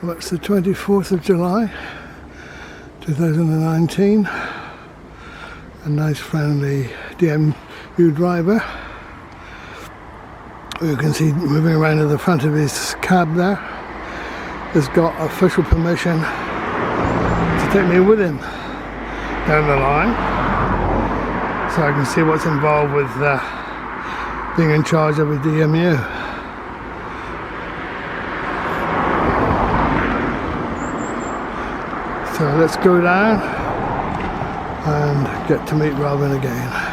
Well, it's the 24th of July 2019. A nice friendly DMU driver who you can see moving around to the front of his cab there has got official permission to take me with him down the line, so I can see what's involved with being in charge of a DMU. So let's go down and get to meet Robin again.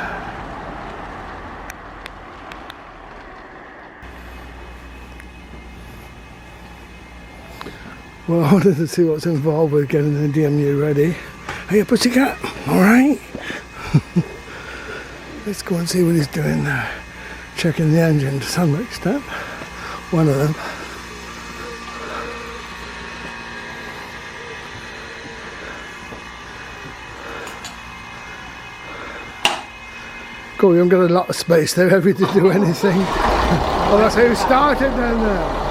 Well, I wanted to see what's involved with getting the DMU ready. Hey, pussycat, alright? Let's go and see what he's doing there. Checking the engine to some extent. One of them. Cool, you haven't got a lot of space there, have you, to do anything? Oh, that's how you started down there.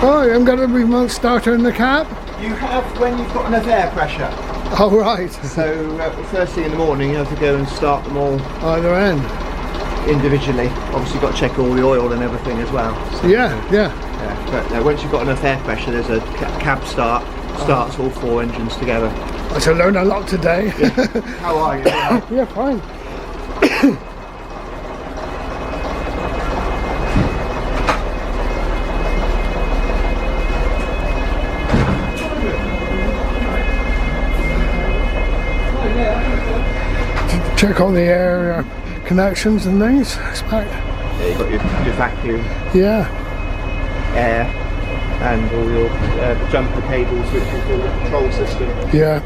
Oh, you haven't got a remote starter in the cab? You have when you've got enough air pressure. Oh, right. So, first thing in the morning, you have to go and start them all Either end. individually. Obviously, you've got to check all the oil and everything as well. So, Yeah. but once you've got enough air pressure, there's a cab start. Starts all four engines together. I shall learn a lot today. Yeah. How are you? Yeah, fine. Check all the air connections and things, I expect. Yeah, you've got your vacuum, Yeah, air, and all your jumper cables, which is the control system. yeah.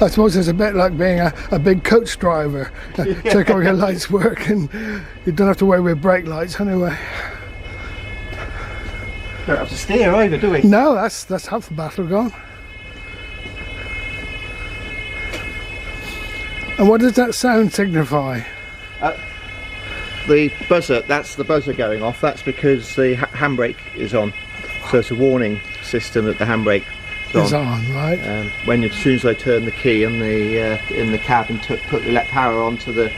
I suppose it's a bit like being a big coach driver. Check all your lights work, and you don't have to worry with brake lights anyway. Don't have to steer either, do we? No, that's half the battle gone. And what does that sound signify? The buzzer, that's the buzzer going off. That's because the handbrake is on. So it's a warning system that the handbrake Is on, right? As soon as I turn the key in the cab and put the power onto the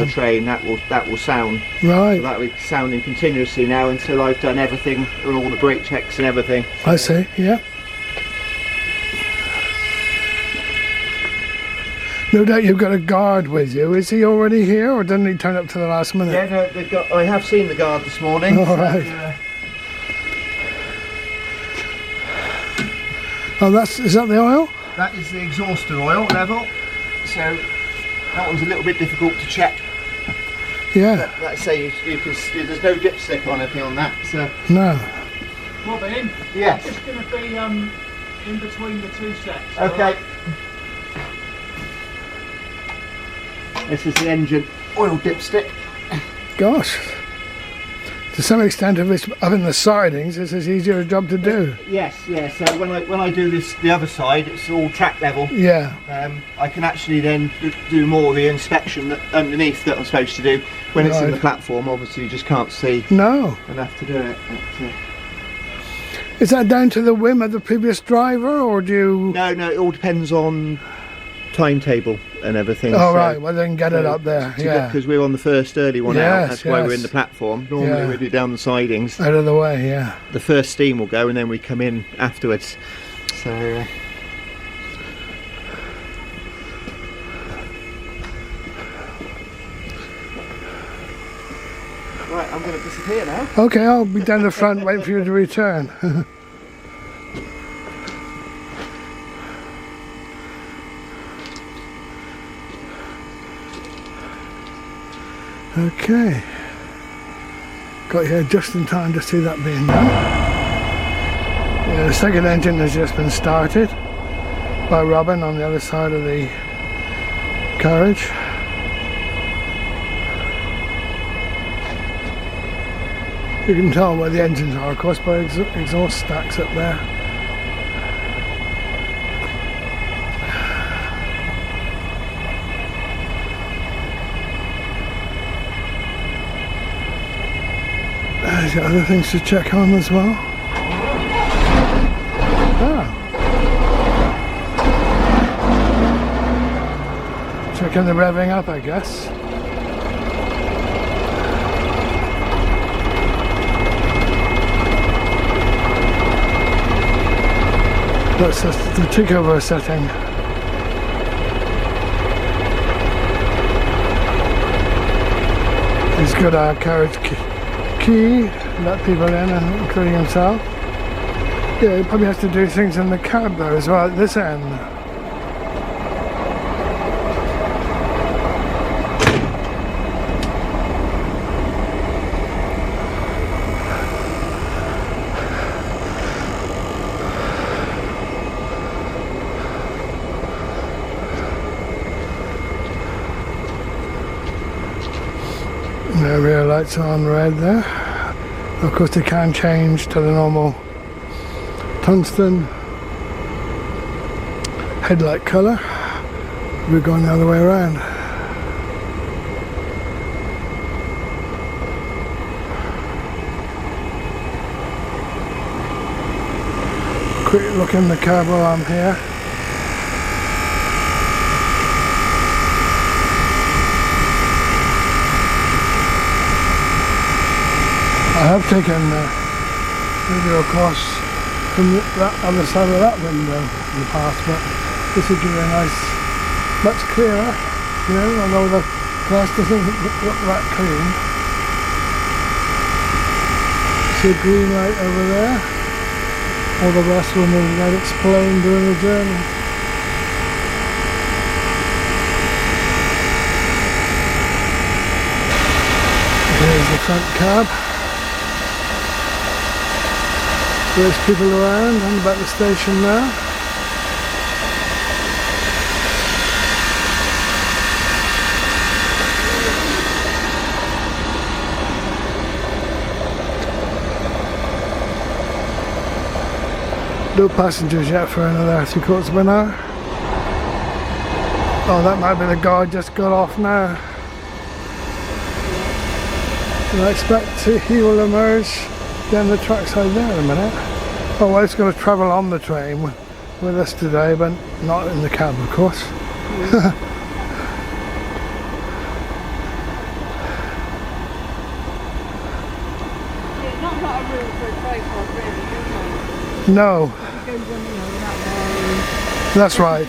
train, that will sound. Right. So that will be sounding continuously now until I've done everything and all the brake checks and everything. I see. Yeah. No doubt you've got a guard with you. Is he already here, or didn't he turn up to the last minute? Yeah, no, they've got. I have seen the guard this morning. All right. Oh, is that the oil? That is the exhauster oil level. So that one's a little bit difficult to check. Yeah. Let's say you can. There's no dipstick or anything on that. So. No. Robin? Yes. It's going to be in between the two sets. Okay. This is the engine oil dipstick. Gosh. To some extent, if it's up in the sidings, this is easier a job to do. Yes, yeah. So when I do this, the other side, it's all track level. Yeah. I can actually then do more of the inspection underneath that I'm supposed to do. When it's in the platform, obviously you just can't see enough to do it. Is that down to the whim of the previous driver, or do you... No, it all depends on timetable and everything. Oh, right, well then get it up there, yeah. Because we're on the first early one out, that's why we're in the platform. Normally we do down the sidings. Out of the way, yeah. The first steam will go and then we come in afterwards. So... Right, I'm going to disappear now. Okay, I'll be down the front waiting for you to return. Okay, got here just in time to see that being done. Yeah, the second engine has just been started by Robin on the other side of the carriage. You can tell where the engines are, of course, by exhaust stacks up there. There's other things to check on as well. Ah. Checking the revving up, I guess. That's the takeover setting. He's got our carriage key, let people in, including himself. Yeah, he probably has to do things in the cab though as well at this end. The rear lights are on red there. Of course they can change to the normal tungsten headlight colour. We're going the other way around. Quick look in the cab while I'm here. I have taken video course from that other side of that window in the past, but this will give you a nice, much clearer, you know, although the glass doesn't look that clean. See a green light over there. All the rest will let explain during the journey. Here's the front cab. There's people around and about the station now. No passengers yet for another 3/4 of an hour. Oh, that might be the guard just got off now. And I expect he will emerge down the trackside there in a minute. Oh, well, it's going to travel on the train with us today, but not in the cab, of course. No. That's right.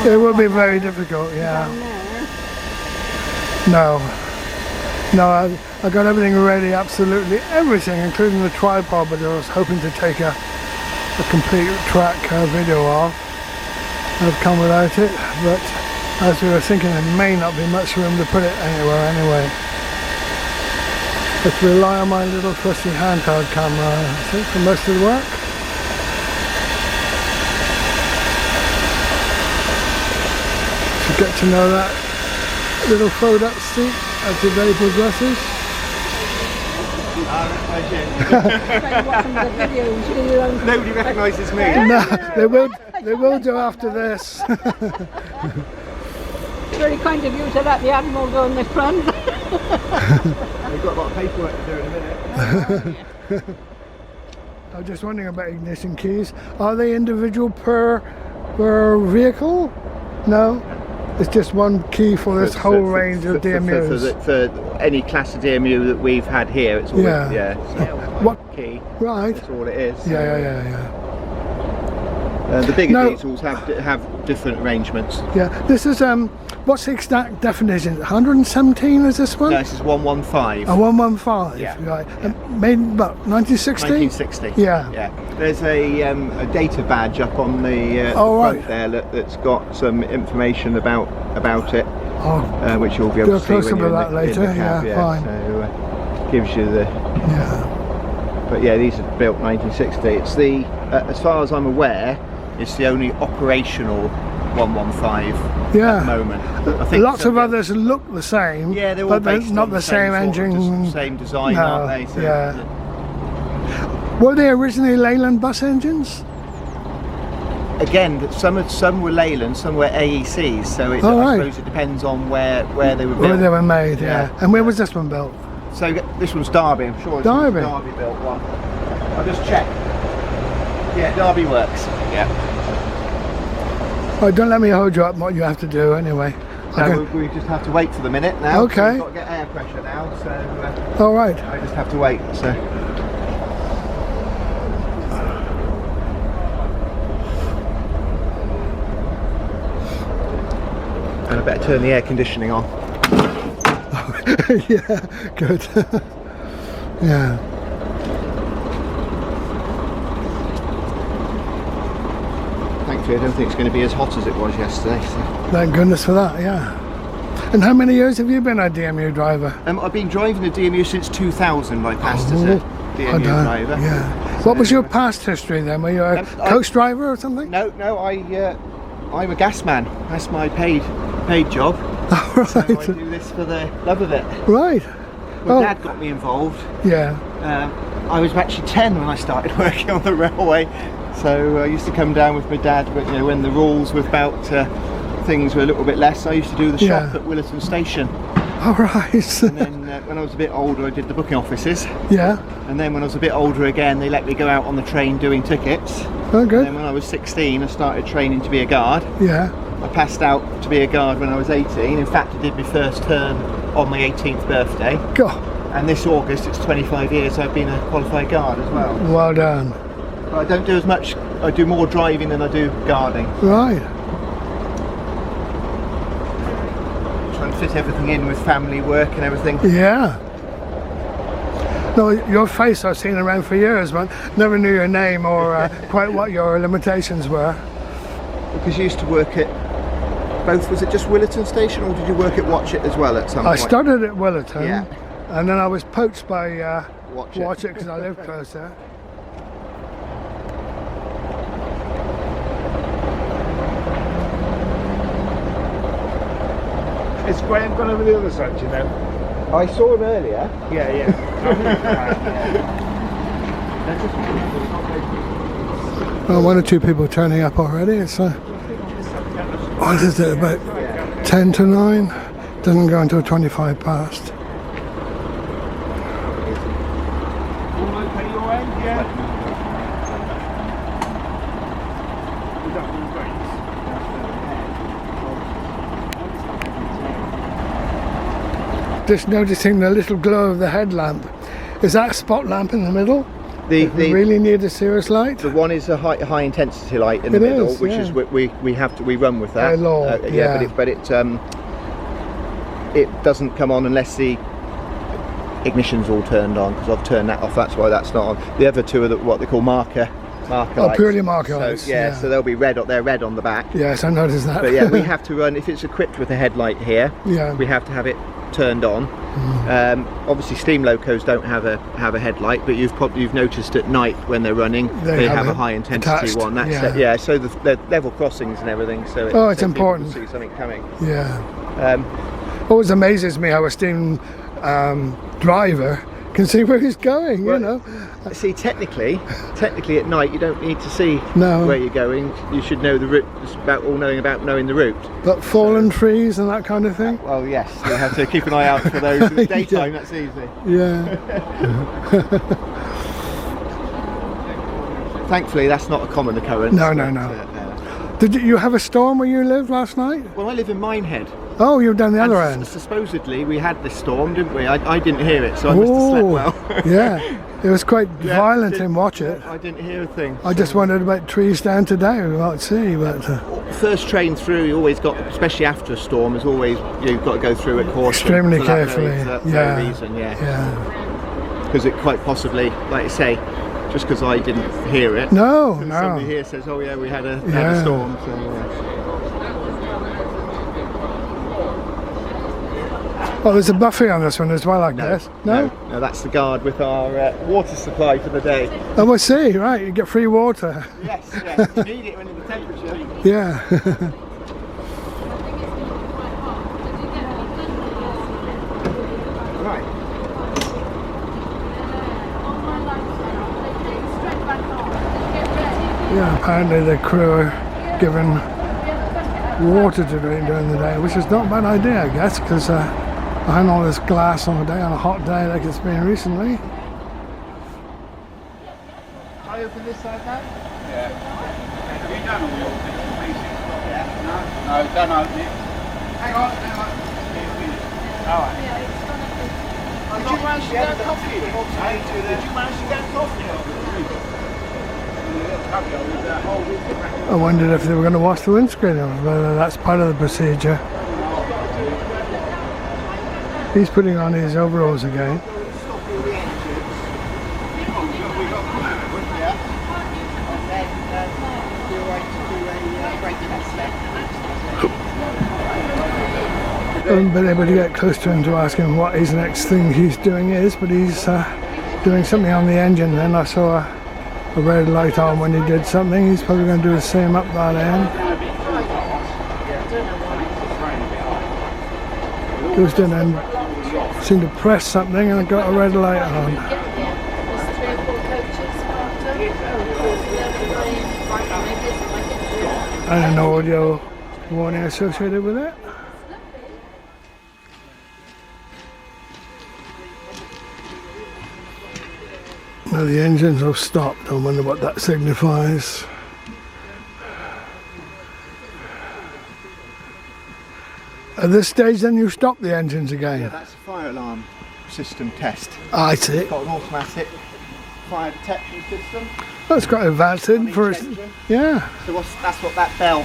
It will be very difficult, yeah. No. No, I got everything ready, absolutely everything, including the tripod, but I was hoping to take a complete track video off. I've come without it, but as we were thinking, there may not be much room to put it anywhere anyway. Let's rely on my little trusty handheld camera, I think, for most of the work. To get to know that little fold-up seat as the day progresses. Nobody recognises me. No, they will do after this. Very kind of you to let the Admiral go in the front. We've got a lot of paperwork to do in a minute. I'm just wondering about ignition keys. Are they individual per vehicle? No? It's just one key for this whole range of DMUs. For any class of DMU that we've had here, it's always, so what key. Right. That's all it is. Yeah. The bigger diesels have different arrangements. Yeah. This is what's the exact definition? 117 is this one? No, this is 115. A 115. Yeah. Right. Yeah. Made about 1960. 1960. Yeah. Yeah. There's a data badge up on the front there that's got some information about it, which you'll be able to see when you're in the cab. Yeah, fine. So gives you the. Yeah. But yeah, these are built 1960. It's the, as far as I'm aware, it's the only operational 115 at the moment. I think lots of others look the same. Yeah, they're all but based not on the same engine. Same design, aren't they? So Were they originally Leyland bus engines? Again, some were Leyland, some were AECs. So I suppose it depends on where they were built. Where they were made, yeah. And where was this one built? So this one's Derby, I'm sure it's a Derby. Derby built one. I'll just check. Yeah, Derby works. Yeah. Oh, don't let me hold you up what you have to do anyway. So we just have to wait for the minute now. Okay. We've got to get air pressure now, so All right. I just have to wait. So. And I better turn the air conditioning on. Yeah, good. Yeah. Thankfully, I don't think it's going to be as hot as it was yesterday. So. Thank goodness for that, yeah. And how many years have you been a DMU driver? I've been driving a DMU since 2000. I passed as a DMU driver. Yeah. So, what was your past history then? Were you a coach driver or something? No, I'm a gas man. That's my paid job. Oh, right. So I do this for the love of it. Right. My dad got me involved. Yeah. I was actually 10 when I started working on the railway, so I used to come down with my dad. But you know, when the rules were about things were a little bit less, I used to do the shop at Willerton Station. All right. And then when I was a bit older, I did the booking offices. Yeah. And then when I was a bit older again, they let me go out on the train doing tickets. Oh, good. And then when I was 16, I started training to be a guard. Yeah. I passed out to be a guard when I was 18. In fact, I did my first term on my 18th birthday. God. And this August, it's 25 years I've been a qualified guard as well. Well done. But I don't do as much, I do more driving than I do guarding. Right. Try and fit everything in with family, work and everything. Yeah. No, your face I've seen around for years, but never knew your name or quite what your limitations were. Because you used to work at both, was it just Willerton Station or did you work at Watchet as well at some point? I started at Willerton, Yeah. and then I was poached by Watchet because I live closer. It's Graham gone over the other side, you know? I saw him earlier. Yeah. Well, one or two people turning up already. It's what is it, about 10 to 9? Doesn't go until 25 past. All okay your end? Yeah. Just noticing the little glow of the headlamp. Is that a spot lamp in the middle? The really need a serious light? The one is a high intensity light in the middle, is, which is what we run with that. By law, But it doesn't come on unless the ignition's all turned on, because I've turned that off. That's why that's not on. The other two are what they call marker lights. Purely marker lights. So they'll be red. They're red on the back. Yes, I noticed that. But yeah, we have to run if it's equipped with a headlight here. Yeah. We have to have it turned on. Obviously steam locos don't have a headlight, but you've noticed at night when they're running they have a high intensity attached, one. That's so the level crossings and everything, so it's important to see something coming. Yeah. Always amazes me how a steam driver can see where he's going. Well, you know. See, technically at night you don't need to see No. where you're going. You should know the route. It's about knowing the route. But fallen trees and that kind of thing. Well, yes, you have to keep an eye out for those in the daytime. That's easy. Yeah. Thankfully, that's not a common occurrence. No. Did you have a storm where you lived last night? Well, I live in Minehead. Oh, you've done the other end. Supposedly we had this storm, didn't we? I didn't hear it, so I must have slept well. Yeah, it was quite violent in Watchet. I didn't hear a thing. I just wondered about trees down today. We might see, but first train through, you always got, especially after a storm, is always you've got to go through it caution. Extremely for carefully. That very reason, yeah. Because it quite possibly, like I say, just because I didn't hear it. No. Somebody here says, "Oh yeah, we had a storm." So, Oh, there's a buffet on this one as well, I guess. No, that's the guard with our water supply for the day. Oh, I see. Right, you get free water. Yes, you need it when the temperature. Yeah. Right. Yeah, apparently the crew are given water to drink during the day, which is not a bad idea, I guess, because behind all this glass on a hot day like it's been recently. Can I open this side now? Yeah. Have you done all your bits and pieces? Yeah. No, don't open it. Hang on. Alright. Did you manage to get a coffee? Did you manage to get a coffee? I wondered if they were going to wash the windscreen or whether that's part of the procedure. He's putting on his overalls again. I haven't been able to get close to him to ask him what his next thing he's doing is, but he's doing something on the engine. Then I saw a red light on when he did something. He's probably going to do the same up that end. Goes down and seemed to press something and got a red light on. And an audio warning associated with it. Now the engines have stopped. I wonder what that signifies. At this stage then you stop the engines again? Yeah, that's a fire alarm system test. I see. It's got an automatic fire detection system. That's quite advanced for it. Yeah. So that's what that bell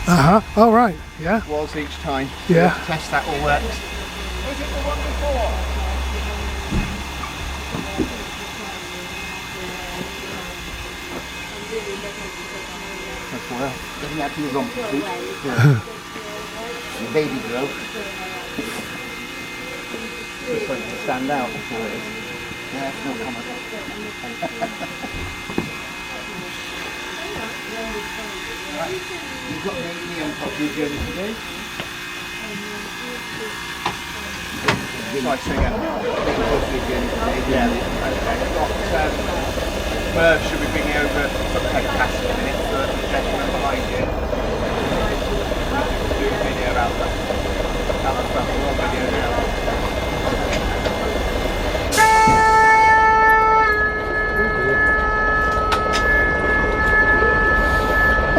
Oh right, yeah. was each time. Yeah. To test that all works. Was it the one before? That's well. Doesn't have to use on the baby girl. Just like to stand out before it is. Yeah, it's no comment. Right. You've got the copy of your today. Right, so again, yeah, okay. Merv should be bringing over some kind of cast in a minute for the gentleman behind you. Do a video about that. That's the video now.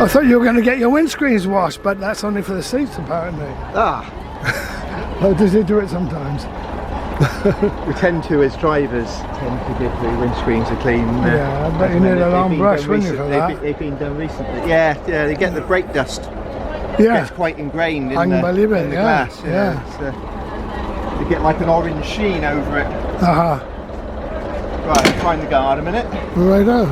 I thought you were going to get your windscreens washed, but that's only for the seats apparently. Ah! Oh, does he do it sometimes? We tend to, as drivers, to give the windscreens a clean. Yeah, I bet you need a long brush, wouldn't you, for that? They've been done recently. Yeah, they get the brake dust. Yeah. It gets quite ingrained in I can believe it, in the yeah, glass. yeah. They get like an orange sheen over it. Uh-huh. Right, find the guard a minute. Righto.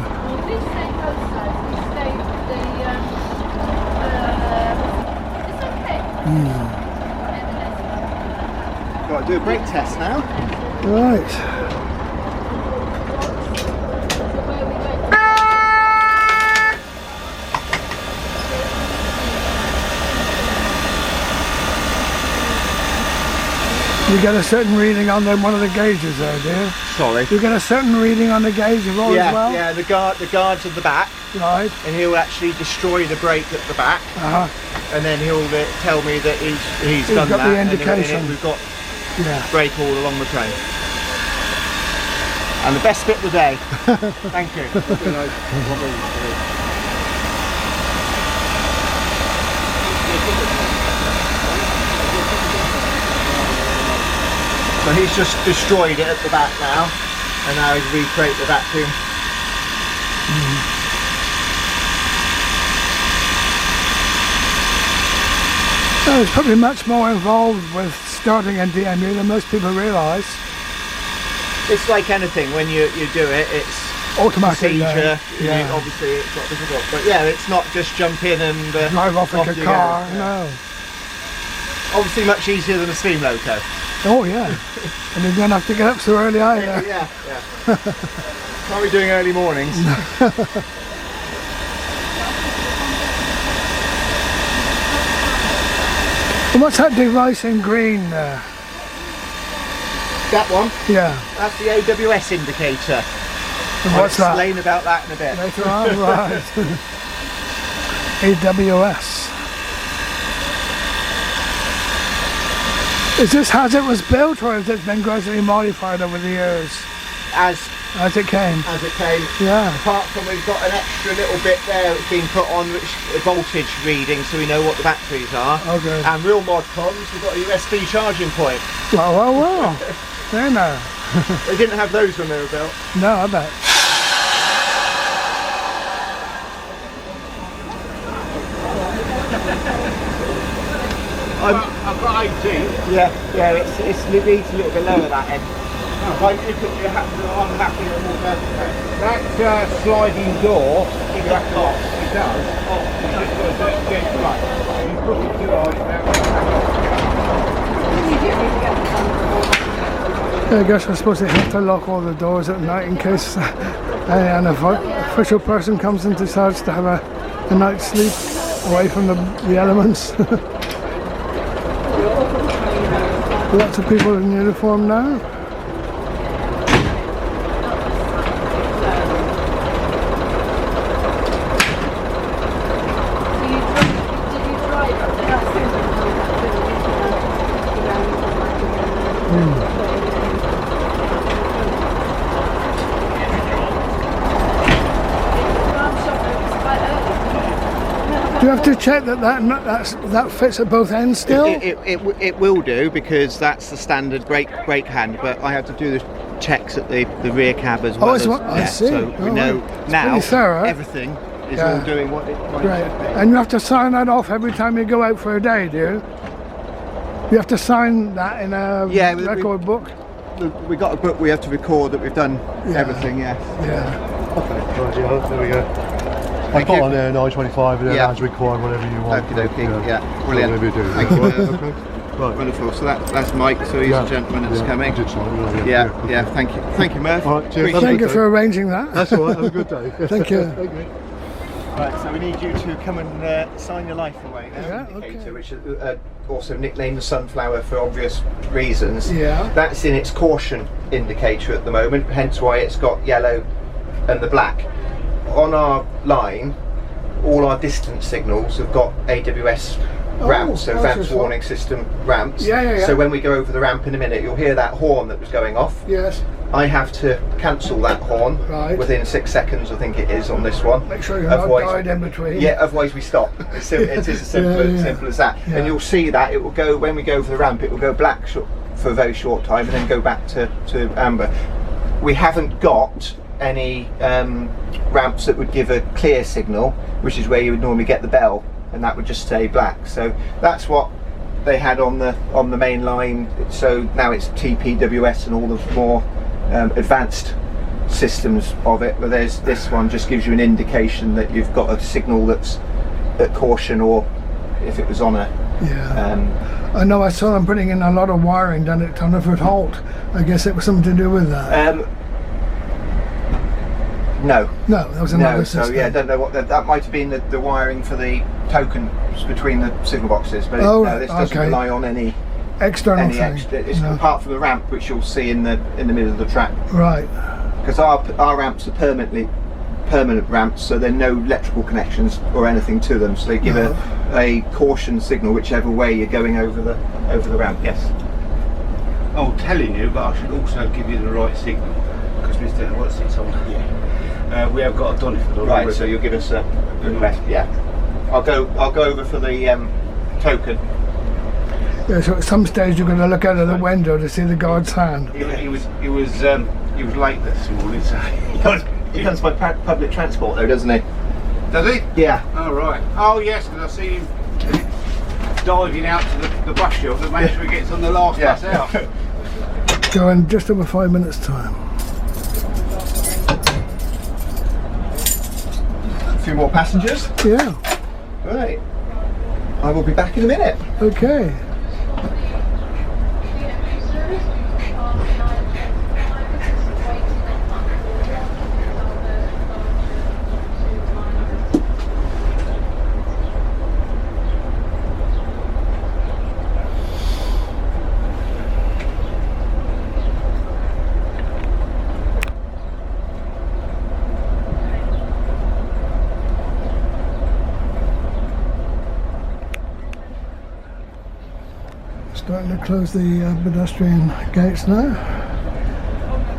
Got to do a brake test now. Right. You get a certain reading on one of the gauges there, do you? Sorry. You get a certain reading on the gauge as well? Yeah, the guard's at the back. Right. And he'll actually destroy the brake at the back. Uh-huh. And then he'll tell me that he's done got that. the indication. And we've got Yeah. brake all along the train. And the best bit of the day. Thank you. So he's just destroyed it at the back now, and now he's recreated the vacuum. Well, it's probably much more involved with starting in DMU than most people realise. It's like anything, when you do it, it's Automatic. procedure. Yeah. Obviously it's not difficult, but yeah, it's not just jump in and Drive off like a you car, go. no. Obviously much easier than a steam loco. Oh yeah. And you don't have to get up so early either. Yeah. Can't be doing early mornings. And what's that device in green there? That one, Yeah. that's the AWS indicator. And what's I'll that? explain about that in a bit. Later on, right. AWS. Is this as it was built, or has it been gradually modified over the years? As it came? As it came. Yeah. Apart from we've got an extra little bit there that's been put on, which a voltage reading, so we know what the batteries are. Okay. And real mod cons, we've got a USB charging point. Well. There now. They didn't have those when they were built. No, I bet. I've got 18. Yeah, it's a little bit lower that end. Like you put your unhappy little That sliding door, it does. Oh, it's just got a bit right. You put it too hard I guess I suppose they have to lock all the doors at night in case an official person comes and decides to have a night's sleep away from the elements. Lots of people in uniform now. Do you have to check that fits at both ends still? It will do, because that's the standard brake hand, but I have to do the checks at the rear cab as well. I see. So we know now everything is all doing what it should be. And you have to sign that off every time you go out for a day, do you? You have to sign that in a record book? We got a book we have to record that we've done everything, Yeah. Okay, right, there we go. I put on there 925 and then as required, whatever you want. Yeah, brilliant. Whatever you do. Thank you. Okay. Right. Wonderful. So that's Mike, so he's a gentleman that's coming. I did sign, Thank you, Murph. All right, cheers. Thank you for arranging that. That's all right, have a good day. Thank you. Okay. Right, so we need you to come and sign your life away now. Yeah, indicator, okay. which is also nicknamed the Sunflower for obvious reasons. Yeah. That's in its caution indicator at the moment, hence why it's got yellow and the black. On our line, all our distance signals have got AWS ramps, so advanced warning system ramps. Yeah. So when we go over the ramp in a minute, you'll hear that horn that was going off. Yes. I have to cancel that horn within 6 seconds, I think it is, on this one. Make sure you're not died in between. Yeah, otherwise we stop. It is as simple as that. Yeah. And you'll see that it will go, when we go over the ramp, it will go black for a very short time and then go back to amber. We haven't got any ramps that would give a clear signal, which is where you would normally get the bell, and that would just stay black. So that's what they had on the main line. So now it's TPWS and all the more advanced systems of it, but there's this one just gives you an indication that you've got a signal that's at caution, or if it was on a I know I saw them putting in a lot of wiring down at Tunnerford Holt. I guess it was something to do with that. No, that was another system. So yeah, I don't know what that might have been the wiring for the tokens between the signal boxes, but this doesn't rely on any external thing. It's apart from the ramp, which you'll see in the middle of the track. Right. Because our ramps are permanent ramps, so there are no electrical connections or anything to them. So they give a caution signal whichever way you're going over the ramp. Yes. I'm telling you, but I should also give you the right signal, because Mr. What's it on? We have got a Doniford on. Right. So you'll give us a best. Yeah. I'll go over for the token. Yeah, so at some stage you're going to look out of the window to see the guard's hand. He was late this morning, so he comes by public transport though, doesn't he? Does he? Yeah. Oh right. Oh yes, because I see him diving out to the bus shelter to make sure he gets on the last bus out. Go in just over 5 minutes time. A few more passengers. Yeah. Right. I will be back in a minute. Okay. Starting to close the pedestrian gates now.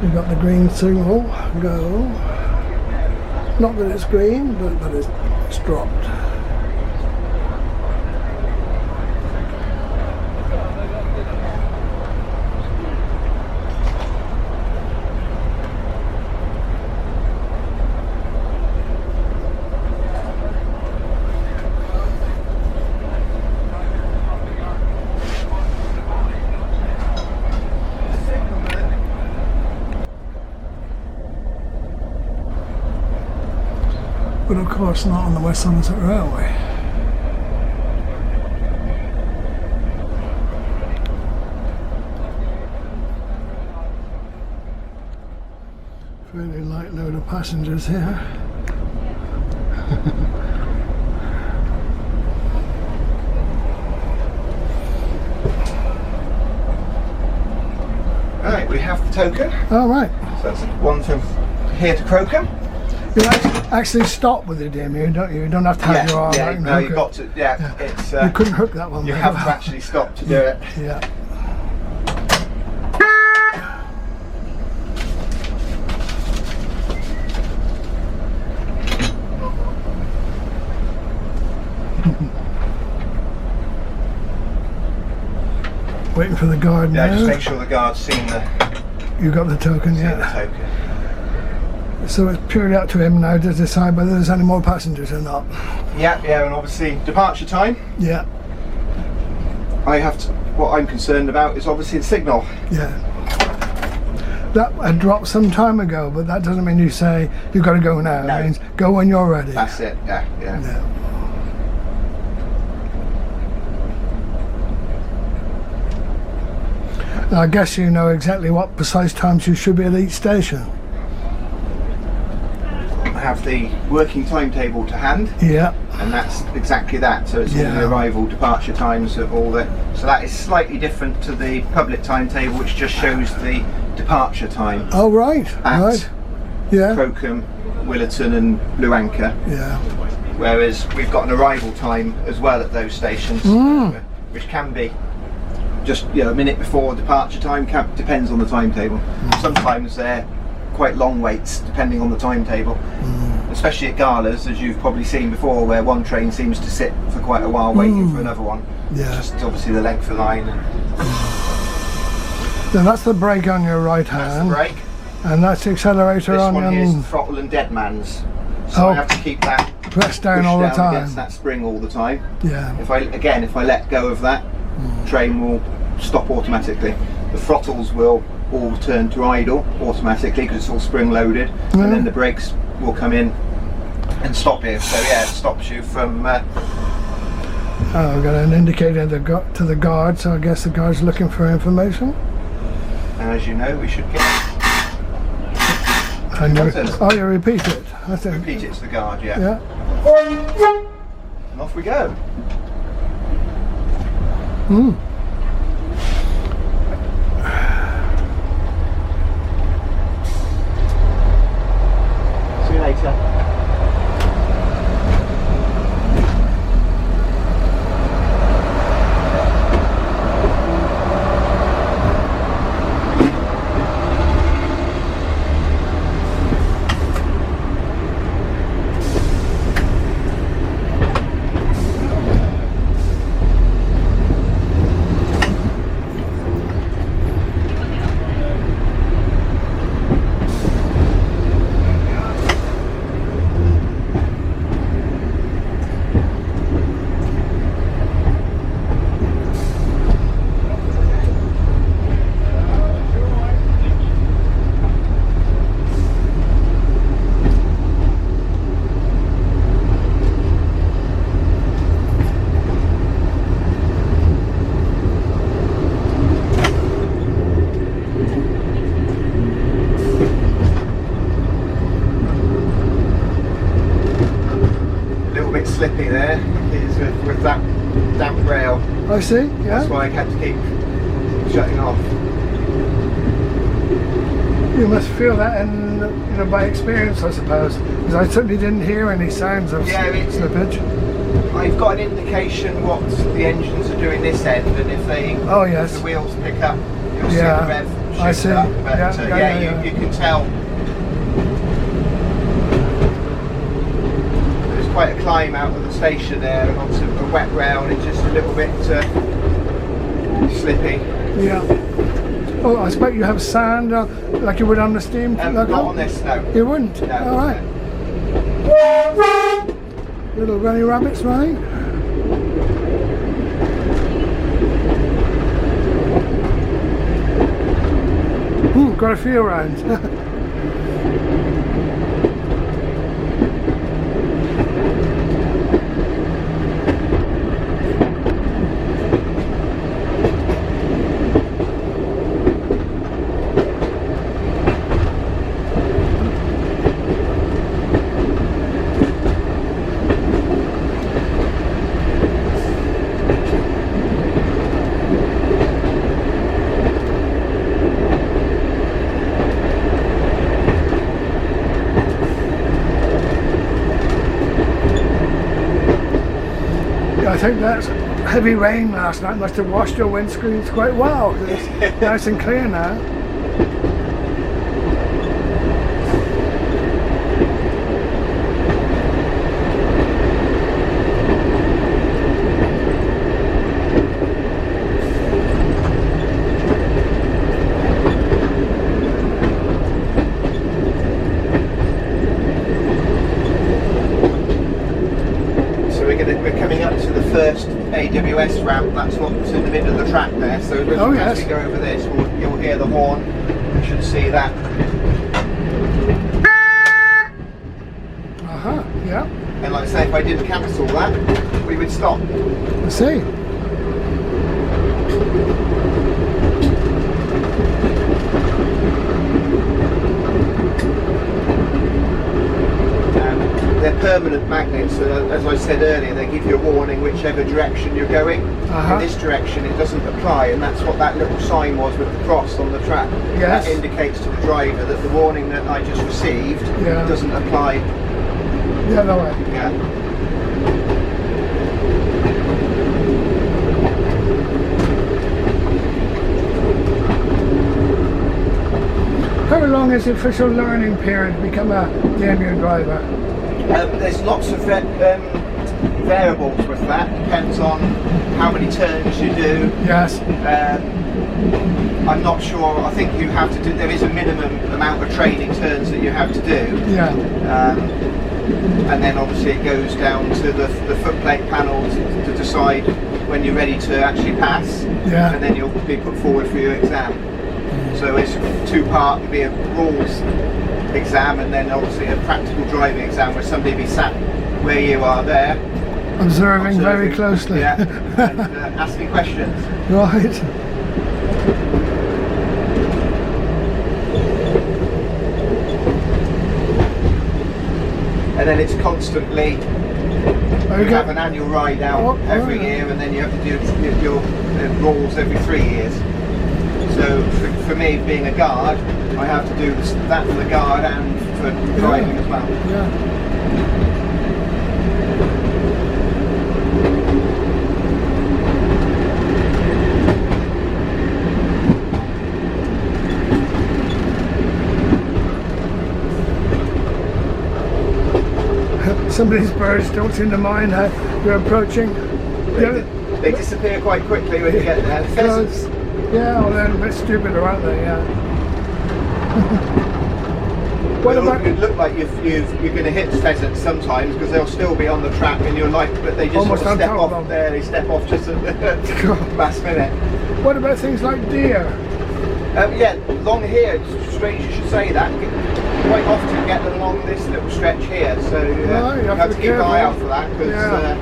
We've got the green signal, go. Not that it's green, but it's dropped. But of course not on the West Somerset Railway. Fairly light load of passengers here. Right, we have the token. All right. So that's one from here to Crocombe. You actually stop with the DMU, don't you? You don't have to have your arm out and no, hook you've it. got to. Yeah, it's. You couldn't hook that one. You there. have to actually stop to do it. Yeah. Waiting for the guard now. Yeah, just make sure the guard's seen the. You got the token, Seen yeah. the token. So it's purely up to him now to decide whether there's any more passengers or not. Yeah, and obviously departure time. Yeah, What I'm concerned about is obviously the signal. yeah. That had dropped some time ago, but that doesn't mean you say you've got to go now. No. It means go when you're ready. That's it. Yeah. Yeah. Now, I guess you know exactly what precise times you should be at each station. I have the working timetable to hand, Yeah, and that's exactly that. So it's all Yeah. the arrival, departure times of all the. So that is slightly different to the public timetable, which just shows the departure time oh right, at right. Yeah, Crocombe, Willerton, and Luanca. yeah. Whereas we've got an arrival time as well at those stations, which can be just a minute before departure time. Depends on the timetable. Sometimes they're quite long waits depending on the timetable, especially at galas, as you've probably seen before, where one train seems to sit for quite a while waiting for another one. Yeah. Just obviously the length of the line. And Now that's the brake on your right that's hand, the brake. and that's the accelerator This on one your here is the throttle and dead man's. So Oh. I have to keep that press down pushed all the down time. against that spring all the time. Yeah, If I let go of that, train will stop automatically. The throttles will all turn to idle automatically because it's all spring loaded, and then the brakes will come in and stop you. So yeah, it stops you from. oh, I've got an indicator to the guard, so I guess the guard's looking for information. And as you know, we should get. And you, What's this? oh, you repeat it. I think. Repeat it to the guard, yeah. Yeah. And off we go. See you later. Slippy there is with that damp rail. I see. Yeah. That's why I had to keep shutting off. You must feel that, by experience, I suppose. Because I certainly didn't hear any sounds of Yeah, slippage. I've got an indication what the engines are doing this end, and if Oh, yes. the wheels pick up, you'll see Yeah, the rev I shift see. up. But Yeah. you can tell there's quite a climb out of the station there and onto a wet ground. It's just a little bit slippy. Yeah. Oh, I expect you have sand like you would on the steam. Not on this, no. You wouldn't? No. All right. Little runny rabbits running. Ooh, got a few around. I think that's heavy rain last night must have washed your windscreens quite well. 'Cause it's nice and clear now. We're coming up to the first AWS ramp. That's what's in the middle of the track there. So Oh, as yes. we go over this, you'll hear the horn. You should see that. Uh-huh, yeah. And like I say, if I didn't cancel that, we would stop. I see. They're permanent magnets, so as I said earlier, they give you a warning whichever direction you're going. Uh-huh. In this direction it doesn't apply, and that's what that little sign was with the cross on the track. Yes. That indicates to the driver that the warning that I just received doesn't apply. The other way. Yeah. How long is the official learning period to become a DMU driver? There's lots of variables with that. Depends on how many turns you do. Yes. I'm not sure. I think you have to do. There is a minimum amount of training turns that you have to do. Yeah. And then obviously it goes down to the footplate panels to decide when you're ready to actually pass. Yeah. And then you'll be put forward for your exam. So it's two-part. It'll be a rules exam and then obviously a practical driving exam where somebody will be sat where you are there. Observing very closely. Yeah. And asking questions. Right. And then it's constantly, you have an annual ride out every year, and then you have to do your rules every 3 years. So for me, being a guard, I have to do that for the guard and for driving as well. Yeah. Some of these birds don't seem to mind how you're approaching. They disappear quite quickly when you get there. Pheasants. Yeah, well, they're a bit stupider, aren't they? Yeah. What about? It look like you're going to hit pheasants sometimes because they'll still be on the track and you're like, but they just Almost sort of step on top of off them. there. They step off just at the last minute. What about things like deer? Yeah, long here. It's strange you should say that. Quite often get them along this little stretch here, so you have to keep an eye out for that because.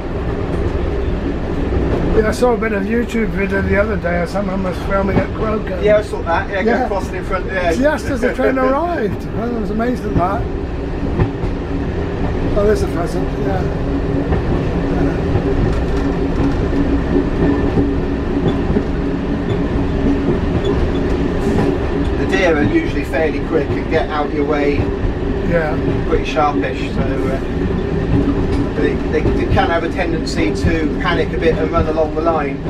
Yeah, I saw a bit of YouTube video the other day of someone was filming at Croker. Yeah, I saw that. Yeah, go crossing in front. Yeah. Just as the train arrived. I was amazed at that. Oh, there's a pheasant. Yeah. The deer are usually fairly quick and get out your way. Yeah. Pretty sharpish, so they can have a tendency to panic a bit and run along the line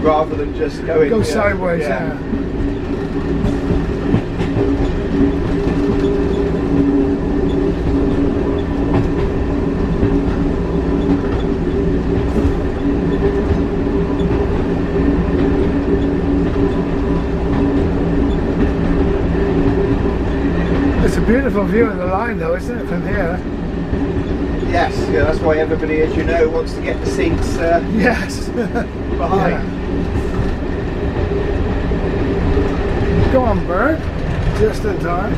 rather than just going. Go sideways, yeah. It's a beautiful view of the line though, isn't it, from here? Yes, yeah, that's why everybody, as you know, wants to get the seats yes. behind. Yeah. Go on, Bert. Just in time.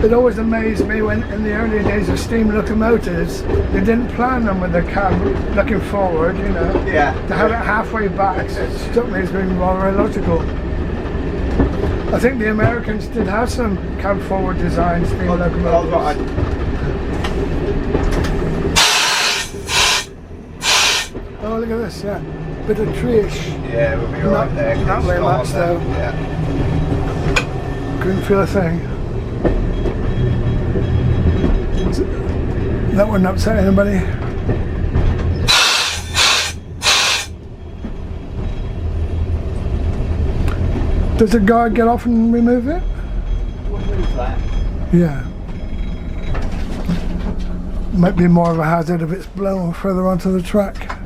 It always amazed me when, in the early days of steam locomotives, they didn't plan them with the cab looking forward, you know. Yeah. To have it halfway back struck me as being rather illogical. I think the Americans did have some cab forward design steam locomotives. Oh, look at this, yeah. Bit of treeish. Yeah, we'll be alright there. Not very much though. Yeah. Couldn't feel a thing. That wouldn't upset anybody. Does the guard get off and remove it? We'll move that. Yeah. Might be more of a hazard if it's blown further onto the track.